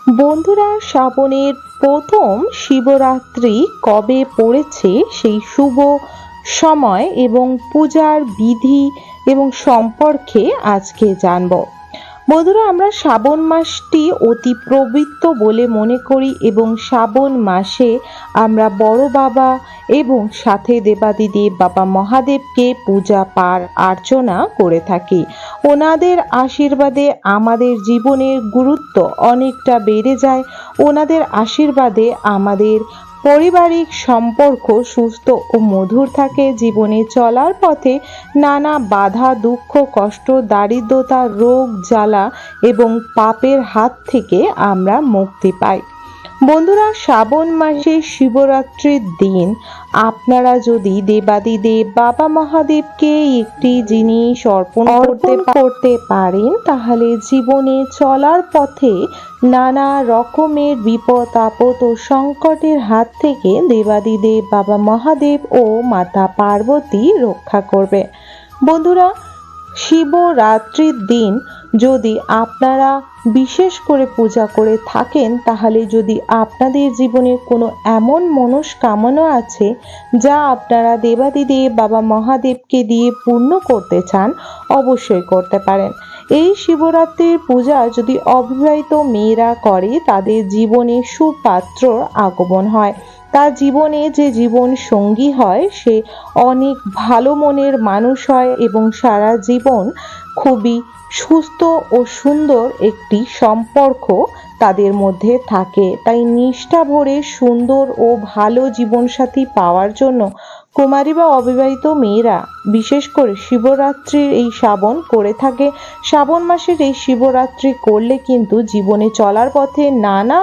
বন্ধুরা, শ্রাবণের প্রথম শিবরাত্রি কবে পড়েছে সেই শুভ সময় এবং পূজার বিধি এবং সম্পর্কে আজকে জানব। বন্ধুরা, আমরা শ্রাবণ মাসটি অতি পবিত্র বলে মনে করি এবং শ্রাবণ মাসে আমরা বড় বাবা এবং সাথে দেবাদিদেব বাবা মহাদেবকে পূজা অর্চনা করে থাকি। ওনাদের আশীর্বাদে আমাদের জীবনের গুরুত্ব অনেকটা বেড়ে যায়। ওনাদের আশীর্বাদে আমাদের পারিবারিক সম্পর্ক সুস্থ ও মধুর থাকে। জীবনে চলার পথে নানা বাধা, দুঃখ, কষ্ট, দারিদ্রতা, রোগ জ্বালা এবং পাপের হাত থেকে আমরা মুক্তি পাই। বন্ধুরা, শ্রাবণ মাসে শিবরাত্রির দিন আপনারা যদি দেবাদিদেব বাবা মহাদেবকে একটি জিনিস অর্পণ করতে পারেন, তাহলে জীবনে চলার পথে নানা রকমের বিপদ আপদ ও সংকটের হাত থেকে দেবাদিদেব বাবা মহাদেব ও মাতা পার্বতী রক্ষা করবে। বন্ধুরা, শিবরাত্রির দিন যদি আপনারা বিশেষ করে পূজা করে থাকেন, তাহলে যদি আপনাদের জীবনে কোনো এমন মনস্কামনা আছে যা আপনারা দেবাদিদেব বাবা মহাদেবকে দিয়ে পূর্ণ করতে চান, অবশ্যই করতে পারেন। এই শিবরাত্রির পূজা যদি অবিবাহিত মেয়েরা করে, তাদের জীবনে সুপাত্রর আগমন হয়। তার জীবনে যে জীবন সঙ্গী হয় সে অনেক ভালো মনের মানুষ হয় এবং সারা জীবন খুবই সুস্থ ও সুন্দর একটি সম্পর্ক তাদের মধ্যে থাকে। তাই নিষ্ঠা ভরে সুন্দর ও ভালো জীবনসাথী পাওয়ার জন্য কুমারী বা অবিবাহিত মেয়েরা বিশেষ করে শিবরাত্রির এই শ্রাবণ করে থাকে। শ্রাবণ মাসের এই শিবরাত্রি করলে কিন্তু জীবনে চলার পথে নানা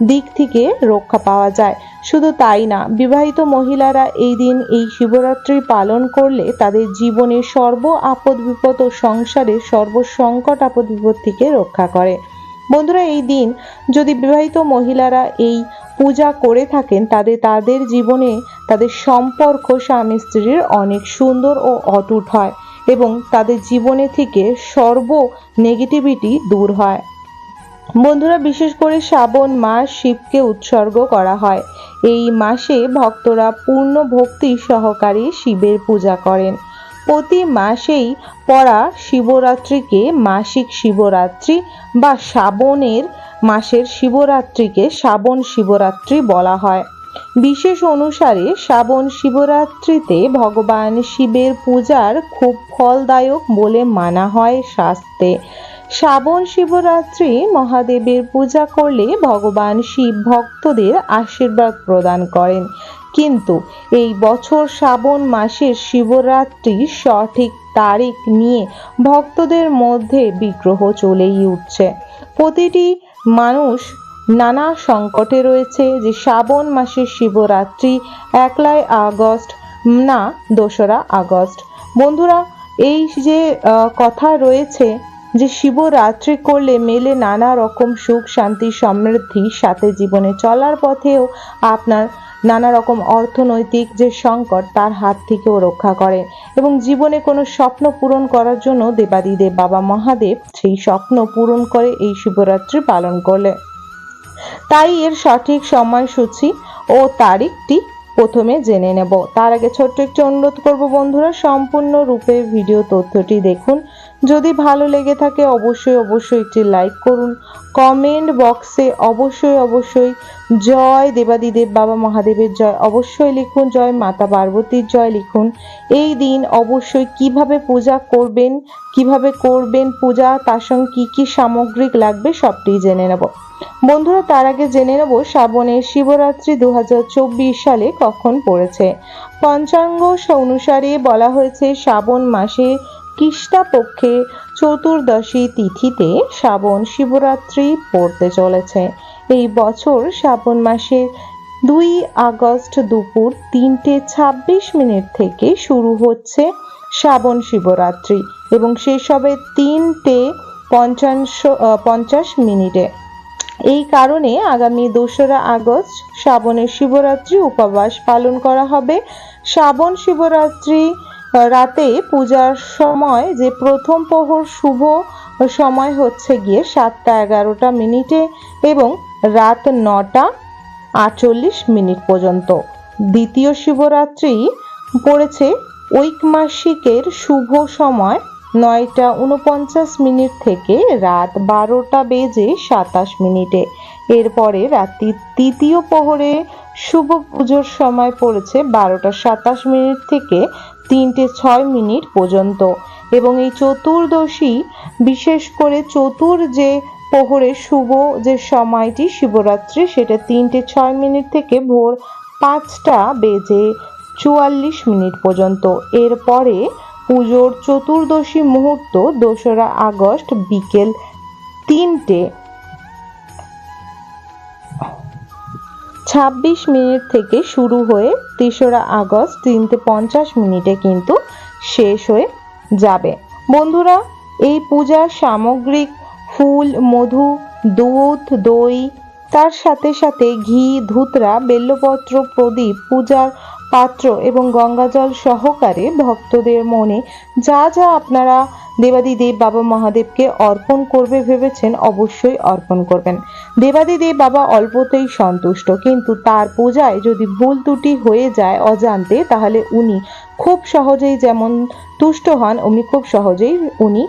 দিক থেকে রক্ষা পাওয়া যায়। শুধু তাই না, বিবাহিত মহিলারা এই দিন এই শিবরাত্রি পালন করলে তাদের জীবনের সর্ব আপদ বিপদ ও সংসারের সর্বসংকট আপদ বিপদ থেকে রক্ষা করে। বন্ধুরা, এই দিন যদি বিবাহিত মহিলারা এই পূজা করে থাকেন, তাদের জীবনে তাদের সম্পর্ক স্বামী স্ত্রীর অনেক সুন্দর ও অটুট হয় এবং তাদের জীবনে থেকে সর্ব নেগেটিভিটি দূর হয়। বন্ধুরা, বিশেষ করে শ্রাবণ মাস শিবকে উৎসর্গ করা হয়। এই মাসে ভক্তরা পূর্ণ ভক্তি সহকারে শিবের পূজা করেন। প্রতি মাসেই পড়া শিবরাত্রিকে মাসিক শিবরাত্রি বা শ্রাবণের মাসের শিবরাত্রিকে শ্রাবণ শিবরাত্রি বলা হয়। বিশেষ অনুসারে শ্রাবণ শিবরাত্রিতে ভগবান শিবের পূজার খুব ফলদায়ক বলে মানা হয় শাস্ত্রে। শ্রাবণ শিবরাত্রি মহাদেবের পূজা করলে ভগবান শিব ভক্তদের আশীর্বাদ প্রদান করেন। কিন্তু এই বছর শ্রাবণ মাসের শিবরাত্রির সঠিক তারিখ নিয়ে ভক্তদের মধ্যে বিগ্রহ চলেই উঠছে। প্রতিটি মানুষ নানা সংকটে রয়েছে যে শ্রাবণ মাসের শিবরাত্রি 1 আগস্ট না 2রা আগস্ট। বন্ধুরা, এই যে কথা রয়েছে যে শিবরাত্রি করলে মেলে নানা রকম সুখ শান্তি সমৃদ্ধির সাথে জীবনে চলার পথেও আপনার নানা রকম অর্থনৈতিক যে সংকট তার হাত থেকেও রক্ষা করে এবং জীবনে কোনো স্বপ্ন পূরণ করার জন্য দেবাদিদেব বাবা মহাদেব সেই স্বপ্ন পূরণ করে এই শিবরাত্রি পালন করলে। তাই এর সঠিক সময়সূচি ও তারিখটি প্রথমে জেনে নেব। তার আগে ছোট্ট একটি অনুরোধ করব, বন্ধুরা সম্পূর্ণ রূপে ভিডিও তথ্যটি দেখুন। যদি ভালো লেগে থাকে অবশ্যই একটি লাইক করুন। কমেন্ট বক্সে অবশ্যই জয় দেবাদিদেব বাবা মহাদেবের জয় অবশ্যই লিখুন, জয় মাতা পার্বতীর জয় লিখুন। এই দিন অবশ্যই কিভাবে পূজা করবেন পূজা, তার সঙ্গে কি কি সামগ্রিক লাগবে সবটি জেনে নেব। বন্ধুরা, তার আগে জেনে নেব শ্রাবণের শিবরাত্রি 2024 সালে কখন পড়েছে। পঞ্চাঙ্গ অনুসারে বলা হয়েছে শ্রাবণ মাসে কৃষ্ণপক্ষে চতুর্দশী তিথিতে শ্রাবণ শিবরাত্রি পড়তে চলেছে। এই বছর শ্রাবণ মাসের 2 আগস্ট দুপুর 3:26 থেকে শুরু হচ্ছে শ্রাবণ শিবরাত্রি এবং শেষ হবে 3:50 এই কারণে আগামী 2রা আগস্ট শ্রাবণের শিবরাত্রি উপবাস পালন করা হবে। শ্রাবণ শিবরাত্রি রাতে পূজার সময় যে প্রথম প্রহর শুভ সময় হচ্ছে গিয়ে 7:11 এবং রাত 9:48 পর্যন্ত। দ্বিতীয় শিবরাত্রি পড়েছে ঐকমাসিকের শুভ সময় 9:49 থেকে রাত 12:27। এরপরে রাত্রি তৃতীয় প্রহরে শুভ পুজোর সময় পড়েছে 12:27 থেকে 3:06 পর্যন্ত। এবং এই চতুর্দশী, বিশেষ করে যে প্রহরে শুভ যে সময়টি শিবরাত্রি, সেটা 3:06 থেকে ভোর 5:44 পর্যন্ত। এরপরে পুজোর চতুর্দশী মুহূর্ত 2রা আগস্ট বিকেল 3:26 থেকে শুরু হয়ে 3রা আগস্ট 3:50 কিন্তু শেষ হয়ে যাবে। বন্ধুরা, এই পূজার সামগ্রিক ফুল, মধু, দুধ, দই, তার সাথে সাথে ঘি, ধুতরা, বেল্লপত্র, প্রদীপ, পূজার পাত্র এবং গঙ্গাজল সহকারে ভক্তদের মনে যা যা আপনারা দেবাদিদেব বাবা মহাদেবকে অর্পণ করবে ভেবেছেন, অবশ্যই অর্পণ করবেন। দেবাদিদেব বাবা অল্পতেই সন্তুষ্ট, কিন্তু তার পূজায় যদি ভুল ত্রুটি হয়ে যায় অজান্তে, তাহলে উনি খুব সহজেই যেমন তুষ্ট হন, খুব সহজেই উনি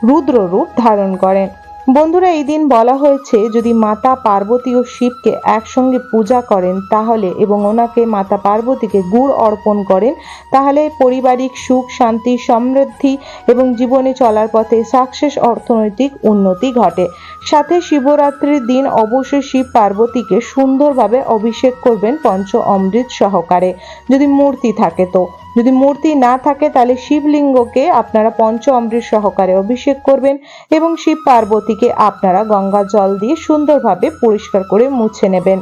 রুদ্র রূপ ধারণ করেন। বন্ধুরা, এই দিন বলা হয়েছে যদি মাতা পার্বতী ও শিবকে একসঙ্গে পূজা করেন তাহলে, এবং ওনাকে মাতা পার্বতীকে গুড় অর্পণ করেন, তাহলে পারিবারিক সুখ, শান্তি, সমৃদ্ধি এবং জীবনে চলার পথে সাকসেস, অর্থনৈতিক উন্নতি ঘটে। সাথে শিবরাত্রির দিন অবশ্যই শিব পার্বতীকে সুন্দরভাবে অভিষেক করবেন পঞ্চ অমৃত সহকারে, যদি মূর্তি থাকে তো। যদি মূর্তি না থাকে তাহলে শিবলিঙ্গকে আপনারা পঞ্চ অমৃত সহকারে অভিষেক করবেন এবং শিব পার্বতীকে আপনারা গঙ্গা জল দিয়ে সুন্দরভাবে পরিষ্কার করে মুছে নেবেন।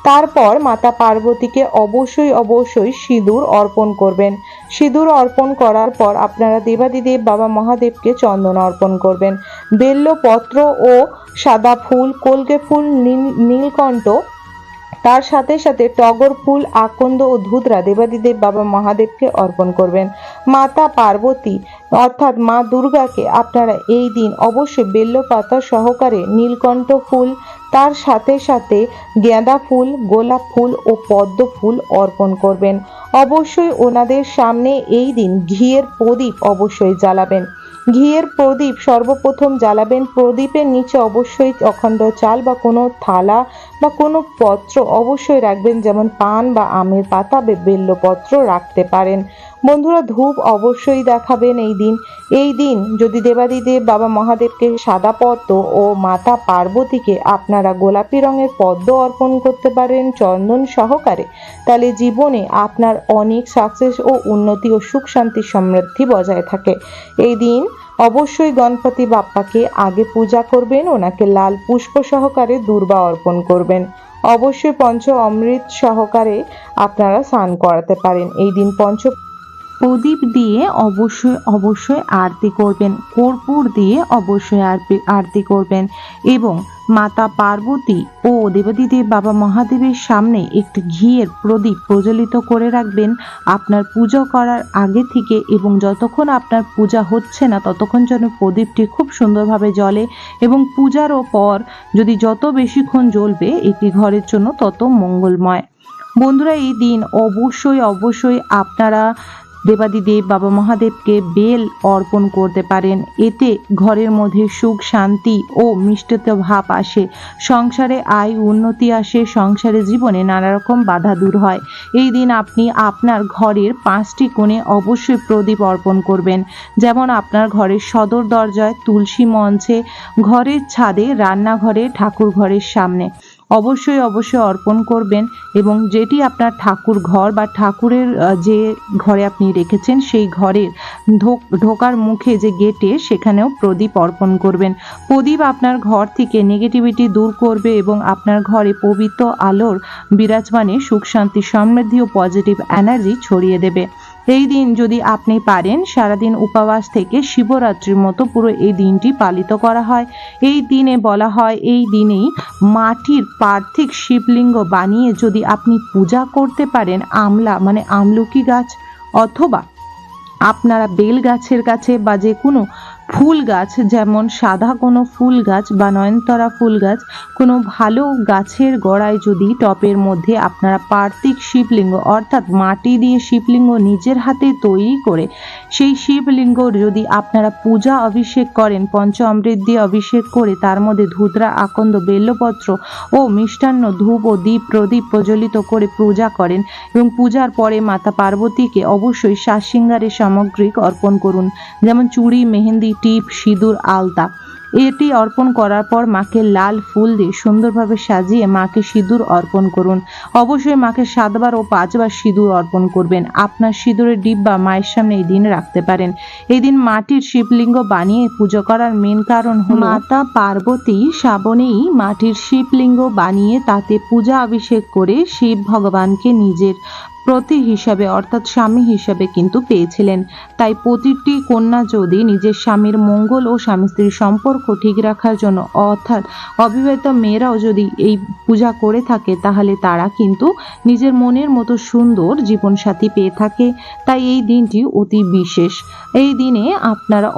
তারপর মাতা পার্বতীকে অবশ্যই সিঁদুর অর্পণ করবেন। সিঁদুর অর্পণ করার পর আপনারা দেবাদিদেব বাবা মহাদেবকে চন্দন অর্পণ করবেন। বেল্লপত্র ও সাদা ফুল, কলকে ফুল, নীলকণ্ঠ, তার সাথে সাথে টগর ফুল, আকন্দ ও ধুতরা দেবাদিদেব বাবা মহাদেবকে অর্পণ করবেন। মাতা পার্বতী অর্থাৎ মা দুর্গাকে আপনারা এই দিন অবশ্যই বেল্লপাতা সহকারে নীলকণ্ঠ ফুল, তার সাথে সাথে গাঁদা ফুল, গোলাপ ফুল ও পদ্ম ফুল অর্পণ করবেন। অবশ্যই ওনাদের সামনে এই দিন ঘিয়ের প্রদীপ অবশ্যই জ্বালাবেন। ঘিয়ের প্রদীপ সর্বপ্রথম জ্বালাবেন। প্রদীপের নিচে অবশ্যই অখণ্ড চাল বা কোনো থালা বা কোনো পত্র অবশ্যই রাখবেন, যেমন পান বা আমের পাতা বা বেল্লপত্র রাখতে পারেন। বন্ধুরা, ধূপ অবশ্যই দেখাবেন এই দিন যদি দেবাদিদেব বাবা মহাদেবকে সাদা পদ্ম ও মাতা পার্বতীকে আপনারা গোলাপি রঙের পদ্ম অর্পণ করতে পারেন চন্দন সহকারে, তাহলে জীবনে আপনার অনেক সাকসেস ও উন্নতি ও সুখ শান্তি সমৃদ্ধি বজায় থাকে। এই দিন অবশ্যই গণপতি বাপ্পাকে আগে পূজা করবেন, ওনাকে লাল পুষ্প সহকারে দূর্বা অর্পণ করবেন। অবশ্যই পঞ্চ অমৃত সহকারে আপনারা স্নান করাতে পারেন। এই দিন পঞ্চ প্রদীপ দিয়ে অবশ্যই আরতি করবেন, কর্পূর দিয়ে অবশ্যই আরতি করবেন এবং মাতা পার্বতী ও দেবাদিদেব বাবা মহাদেবের সামনে একটি ঘিয়ের প্রদীপ প্রজ্বলিত করে রাখবেন আপনার পুজো করার আগে থেকে, এবং যতক্ষণ আপনার পূজা হচ্ছে না ততক্ষণ যেন প্রদীপটি খুব সুন্দরভাবে জ্বলে, এবং পূজারও পর যদি যত বেশিক্ষণ জ্বলবে এটি ঘরের জন্য তত মঙ্গলময়। বন্ধুরা, এই দিন অবশ্যই আপনারা দেবাদিদেব বাবা মহাদেবকে বেল অর্পণ করতে পারেন। এতে ঘরের মধ্যে সুখ, শান্তি ও মিষ্টত্ব ভাব আসে, সংসারে আয় উন্নতি আসে, সংসারে জীবনে নানা রকম বাধা দূর হয়। এই দিন আপনি আপনার ঘরের 5টি কোণে অবশ্যই প্রদীপ অর্পণ করবেন, যেমন আপনার ঘরের সদর দরজায়, তুলসী মঞ্চে, ঘরের ছাদে, রান্নাঘরে, ঠাকুর ঘরের সামনে অবশ্যই অর্পণ করবেন। এবং যেটি আপনার ঠাকুর ঘর বা ঠাকুরের যে ঘরে আপনি রেখেছেন সেই ঘরের ঢোকার মুখে যে গেটে, সেখানেও প্রদীপ অর্পণ করবেন। প্রদীপ আপনার ঘর থেকে নেগেটিভিটি দূর করবে এবং আপনার ঘরে পবিত্র আলোর বিরাজমানে সুখ শান্তি সমৃদ্ধি ও পজিটিভ এনার্জি ছড়িয়ে দেবে। এই দিন যদি আপনি পারেন সারাদিন উপবাস থেকে শিবরাত্রির মতো পুরো এই দিনটি পালিত করা হয়। এই দিনে বলা হয় এই দিনেই মাটির পার্থিব শিবলিঙ্গ বানিয়ে যদি আপনি পূজা করতে পারেন, আমলকি গাছ অথবা আপনারা বেল গাছের কাছে বা যে কোনো ফুল গাছ, যেমন সাদা কোনো ফুল গাছ বা নয়নতারা ফুল গাছ, কোনো ভালো গাছের গোড়ায় যদি টবের মধ্যে আপনারা পার্থিব শিবলিঙ্গ অর্থাৎ মাটি দিয়ে শিবলিঙ্গ নিজের হাতে তৈরি করে সেই শিবলিঙ্গ যদি আপনারা পূজা অভিষেক করেন, পঞ্চ অমৃত দিয়ে অভিষেক করে তার মধ্যে ধুতরা, আকন্দ, বেল্লপত্র ও মিষ্টান্ন, ধূপ ও দীপ প্রদীপ প্রজ্বলিত করে পূজা করেন এবং পূজার পরে মাতা পার্বতীকে অবশ্যই সাজ সিঙ্গারের সামগ্রী অর্পণ করুন, যেমন চুড়ি, মেহেন্দি, টিপ, সিঁদুর, আলতা। এটি অর্পণ করার পর মাকে লাল ফুল দিয়ে সুন্দরভাবে সাজিয়ে মাকে সিঁদুর অর্পণ করুন। অবশ্যই মাকে 7 বার ও 5 বার সিঁদুর অর্পণ করবেন। আপনার সিঁদুরের ডিব্বা মায়ের সামনে এই দিন রাখতে পারেন। এই দিন মাটির শিবলিঙ্গ বানিয়ে পুজো করার মেন কারণ হলো মাতা পার্বতী শ্রাবণেই মাটির শিবলিঙ্গ বানিয়ে তাতে পূজা অভিষেক করে শিব ভগবানকে নিজের প্রতি হিসাবে অর্থাৎ স্বামী হিসাবে কিন্তু পেয়েছিলেন। তাই প্রতিটি কন্যা যদি নিজের স্বামীর মঙ্গল ও স্বামী স্ত্রীর সম্পর্ক ঠিক রাখার জন্য অর্থাৎ অবিবাহিত মেয়েরাও যদি এই পূজা করে থাকে তাহলে তারা কিন্তু নিজের মনের মতো সুন্দর জীবনসাথী পেয়ে থাকে। তাই এই দিনটি অতি বিশেষ। এই দিনে আপনারা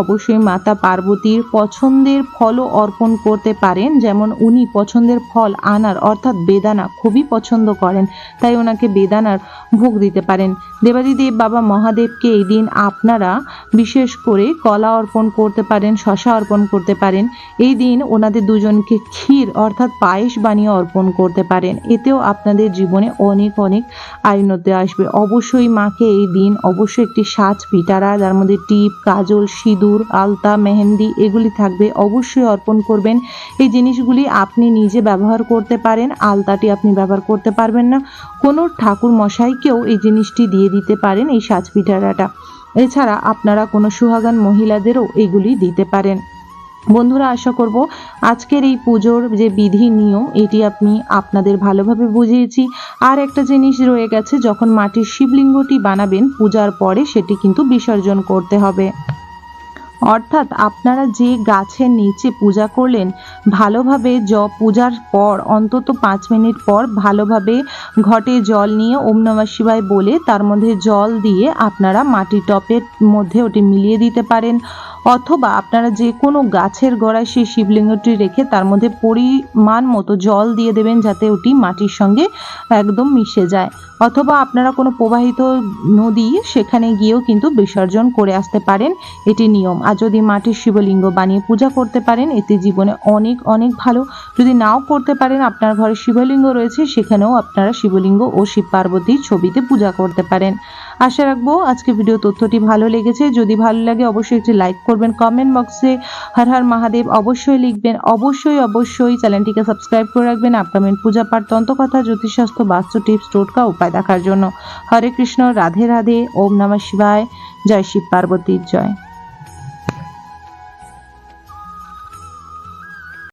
অবশ্যই মাতা পার্বতীর পছন্দের ফলও অর্পণ করতে পারেন, যেমন উনি পছন্দের ফল আনার অর্থাৎ বেদানা খুবই পছন্দ করেন, তাই ওনাকে বেদানার ভোগ দিতে পারেন। দেবাদিদেব বাবা মহাদেবকে এই দিন আপনারা বিশেষ করে কলা অর্পণ করতে পারেন, শশা অর্পণ করতে পারেন। এই দিন ওনাদের দুজনকে ক্ষীর অর্থাৎ পায়েস বানিয়ে অর্পণ করতে পারেন। এতেও আপনাদের জীবনে অনেক অনেক আইনতে আসবে। অবশ্যই মাকে এই দিন অবশ্যই একটি সাজ পিটারা, যার মধ্যে টিপ, কাজল, সিঁদুর, আলতা, মেহেন্দি এগুলি থাকবে, অবশ্যই অর্পণ করবেন। এই জিনিসগুলি আপনি নিজে ব্যবহার করতে পারেন। আলতাটি আপনি ব্যবহার করতে পারবেন না, কোনো ঠাকুর মশাইকেও এই জিনিসটি দিয়ে দিতে পারেন, এই সাজ পিঠারাটা। এছাড়া আপনারা কোনো সুহাগান মহিলাদেরও এগুলি দিতে পারেন। বন্ধুরা, আশা করব আজকের এই পুজোর যে বিধি নিয়ম এটি আপনি আপনাদের ভালোভাবে বুঝিয়েছি। আর একটা জিনিস রয়ে গেছে, যখন মাটির শিবলিঙ্গটি বানাবেন পূজার পরে সেটি কিন্তু বিসর্জন করতে হবে। অর্থাৎ আপনারা যে গাছের নিচে পূজা করলেন ভালোভাবে পূজার পর অন্তত 5 মিনিট পর ভালোভাবে ঘটে জল নিয়ে ওম নমঃ শিবায় বলে তার মধ্যে জল দিয়ে আপনারা মাটি টপের মধ্যে ওটি মিলিয়ে দিতে পারেন, অথবা আপনারা যে কোনো গাছের গোড়ায় সেই শিবলিঙ্গটি রেখে তার মধ্যে পরিমাণ মতো জল দিয়ে দেবেন যাতে ওটি মাটির সঙ্গে একদম মিশে যায়, অথবা আপনারা কোনো প্রবাহিত নদী সেখানে গিয়েও কিন্তু বিসর্জন করে আসতে পারেন, এটি নিয়ম। আর যদি মাটির শিবলিঙ্গ বানিয়ে পূজা করতে পারেন এতে জীবনে অনেক অনেক ভালো। যদি নাও করতে পারেন, আপনার ঘরে শিবলিঙ্গ রয়েছে সেখানেও আপনারা শিবলিঙ্গ ও শিব পার্বতীর ছবিতে পূজা করতে পারেন। আশা রাখবো আজকে ভিডিও তথ্যটি ভালো লেগেছে। যদি ভালো লাগে অবশ্যই একটি লাইক করবেন, কমেন্ট বক্সে হর হর মহাদেব অবশ্যই লিখবেন, অবশ্যই চ্যানেলটিকে সাবস্ক্রাইব করে রাখবেন আপকামিং পূজা পাঠ, তন্ত্রকথা, জ্যোতিষশাস্ত্র, বাস্তু টিপস, টোটকা, উপায় দেখার জন্য। হরে কৃষ্ণ, রাধে রাধে, ওম নমঃ শিবায়, জয় শিব পার্বতীর জয়।